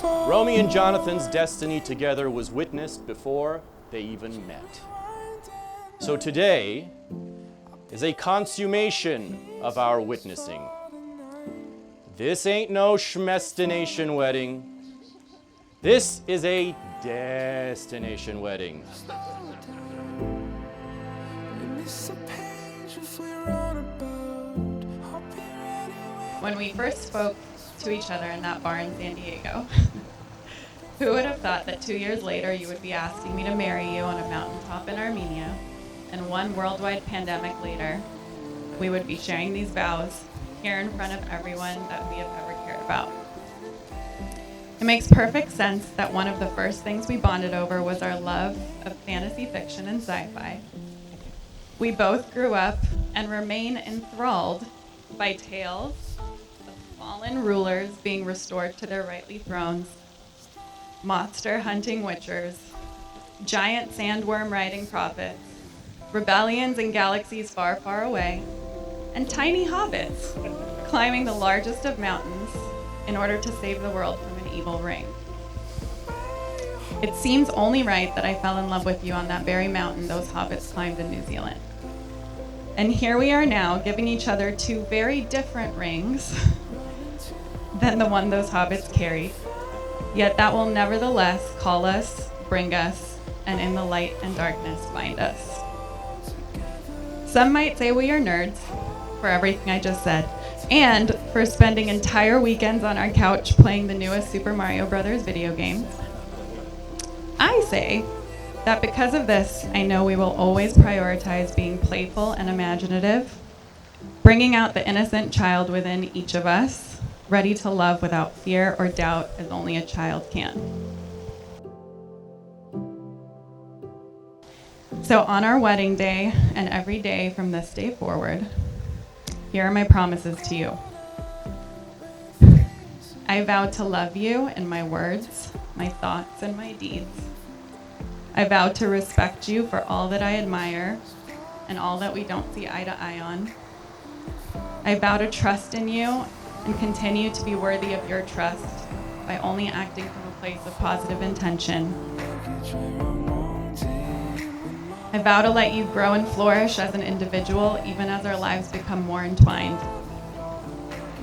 Romi and Jonathan's destiny together was witnessed before they even met. So today is a consummation of our witnessing. This ain't no schmestination wedding. This is a destination wedding. When we first spoke to each other in that bar in San Diego, who would have thought that 2 years later you would be asking me to marry you on a mountaintop in Armenia, and one worldwide pandemic later, we would be sharing these vows here in front of everyone that we have ever cared about. It makes perfect sense that one of the first things we bonded over was our love of fantasy fiction and sci-fi. We both grew up and remain enthralled by tales of fallen rulers being restored to their rightly thrones, monster hunting witchers, giant sandworm riding prophets, rebellions in galaxies far, far away, and tiny hobbits climbing the largest of mountains in order to save the world from an evil ring. It seems only right that I fell in love with you on that very mountain those hobbits climbed in New Zealand. And here we are now, giving each other two very different rings than the one those hobbits carried. Yet that will nevertheless call us, bring us, and in the light and darkness bind us. Some might say we are nerds for everything I just said, and for spending entire weekends on our couch playing the newest Super Mario Brothers video game. I say that because of this, I know we will always prioritize being playful and imaginative, bringing out the innocent child within each of us, ready to love without fear or doubt as only a child can. So on our wedding day and every day from this day forward, here are my promises to you. I vow to love you in my words, my thoughts, and my deeds. I vow to respect you for all that I admire and all that we don't see eye to eye on. I vow to trust in you and continue to be worthy of your trust by only acting from a place of positive intention. I vow to let you grow and flourish as an individual, even as our lives become more entwined.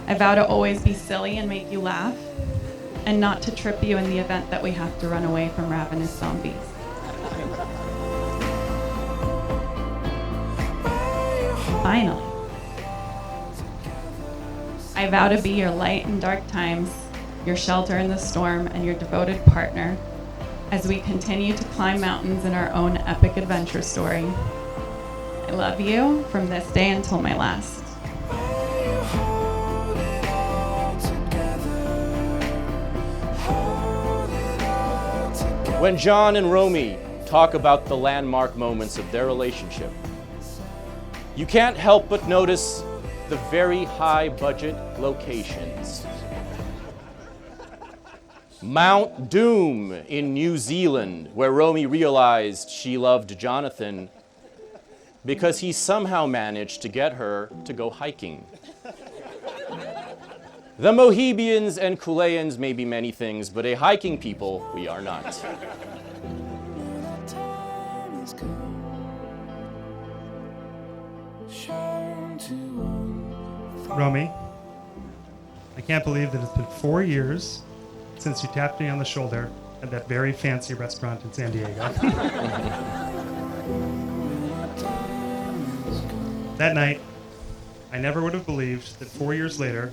I vow to always be silly and make you laugh, and not to trip you in the event that we have to run away from ravenous zombies. Finally, I vow to be your light in dark times, your shelter in the storm, and your devoted partner as we continue to climb mountains in our own epic adventure story. I love you from this day until my last. When John and Romi talk about the landmark moments of their relationship, you can't help but notice the very high budget locations. Mount Doom in New Zealand, where Romi realized she loved Jonathan because he somehow managed to get her to go hiking. The Mohibians and Kuleans may be many things, but a hiking people we are not. Romi, I can't believe that it's been 4 years since you tapped me on the shoulder at that very fancy restaurant in San Diego. That night, I never would have believed that 4 years later,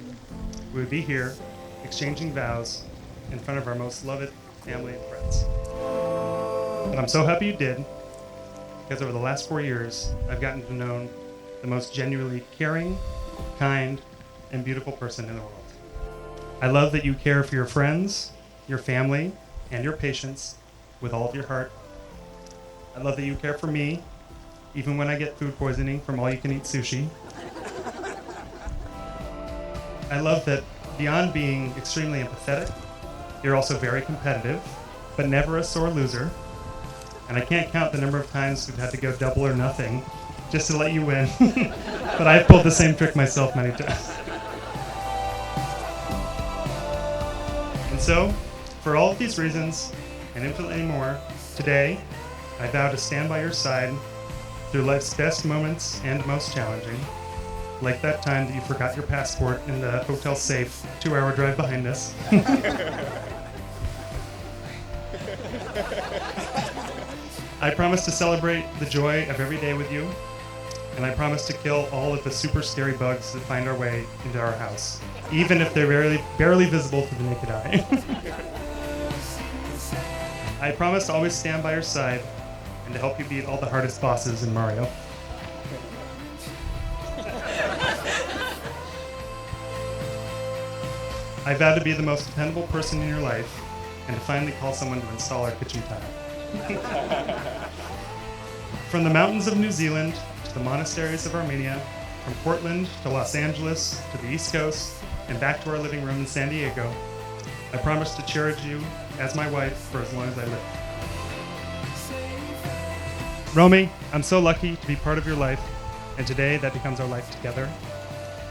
we would be here exchanging vows in front of our most loved family and friends. But I'm so happy you did, because over the last 4 years, I've gotten to know the most genuinely caring, kind, and beautiful person in the world. I love that you care for your friends, your family, and your patients with all of your heart. I love that you care for me, even when I get food poisoning from all-you-can-eat sushi. I love that beyond being extremely empathetic, you're also very competitive, but never a sore loser. And I can't count the number of times we've had to go double or nothing just to let you win. But I've pulled the same trick myself many times. And so, For all of these reasons, and infinitely more, today, I vow to stand by your side through life's best moments and most challenging, like that time that you forgot your passport in the hotel safe, 2-hour drive behind us. I promise to celebrate the joy of every day with you, and I promise to kill all of the super scary bugs that find our way into our house, even if they're barely visible to the naked eye. I promise to always stand by your side and to help you beat all the hardest bosses in Mario. I vow to be the most dependable person in your life and to finally call someone to install our kitchen tile. From the mountains of New Zealand to the monasteries of Armenia, from Portland to Los Angeles to the East Coast and back to our living room in San Diego, I promise to cherish you as my wife for as long as I live. Romi, I'm so lucky to be part of your life, and today that becomes our life together.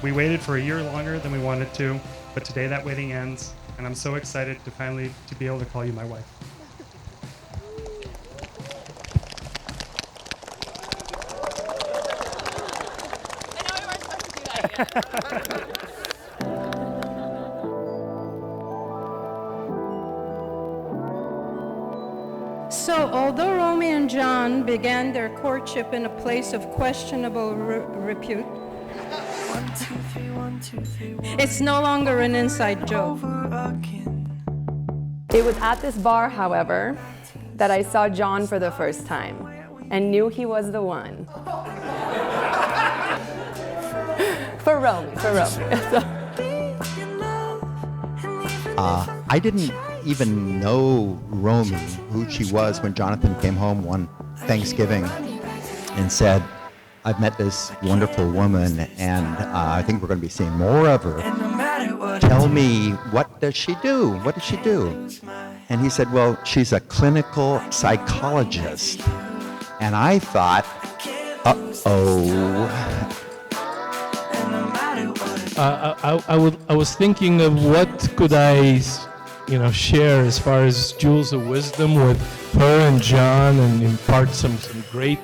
We waited for a year longer than we wanted to, but today that waiting ends, and I'm so excited to finally be able to call you my wife. I know we weren't supposed to do that yet. So, although Romi and John began their courtship in a place of questionable repute, it's no longer an inside joke. It was at this bar, however, that I saw John for the first time and knew he was the one. For Romi. I didn't even know Romi, who she was, when Jonathan came home one Thanksgiving and said, I've met this wonderful woman and I think we're going to be seeing more of her. Tell me, what does she do? What does she do? And he said, well, she's a clinical psychologist. And I thought, I was thinking of what could I, share as far as jewels of wisdom with her and John, and impart some great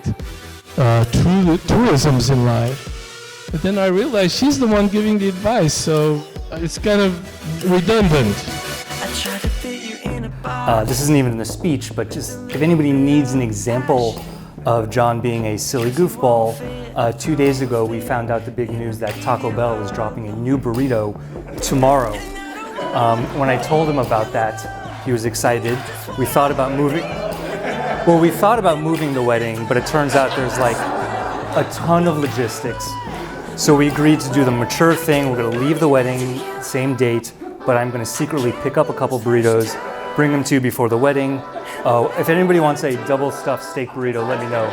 truisms in life. But then I realized she's the one giving the advice, so it's kind of redundant. This isn't even in the speech, but just if anybody needs an example of John being a silly goofball, 2 days ago we found out the big news that Taco Bell was dropping a new burrito tomorrow. When I told him about that, he was excited. We thought about moving the wedding, but it turns out there's like a ton of logistics. So we agreed to do the mature thing. We're gonna leave the wedding, same date, but I'm gonna secretly pick up a couple burritos, bring them to you before the wedding. If anybody wants a double stuffed steak burrito, let me know.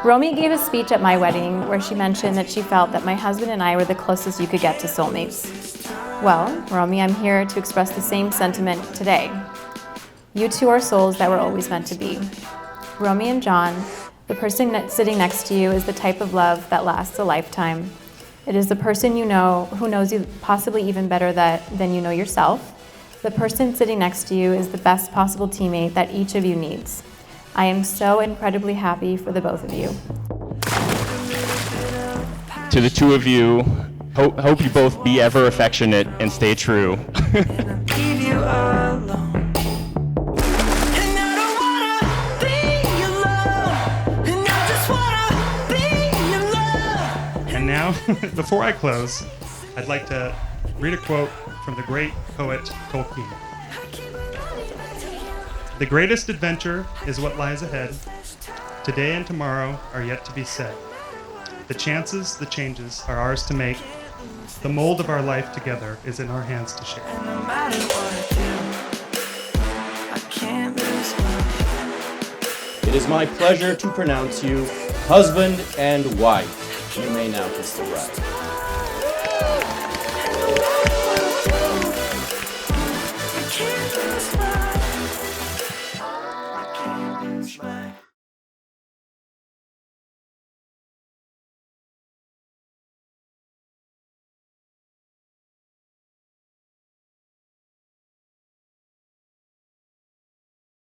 Romi gave a speech at my wedding where she mentioned that she felt that my husband and I were the closest you could get to soulmates. Well, Romi, I'm here to express the same sentiment today. You two are souls that were always meant to be. Romi and John, the person sitting next to you is the type of love that lasts a lifetime. It is the person you know who knows you possibly even better than you know yourself. The person sitting next to you is the best possible teammate that each of you needs. I am so incredibly happy for the both of you. To the two of you, hope you both be ever affectionate and stay true. And now, before I close, I'd like to read a quote from the great poet Tolkien. The greatest adventure is what lies ahead. Today and tomorrow are yet to be said. The chances, the changes are ours to make. The mold of our life together is in our hands to share. It is my pleasure to pronounce you husband and wife. You may now kiss the bride.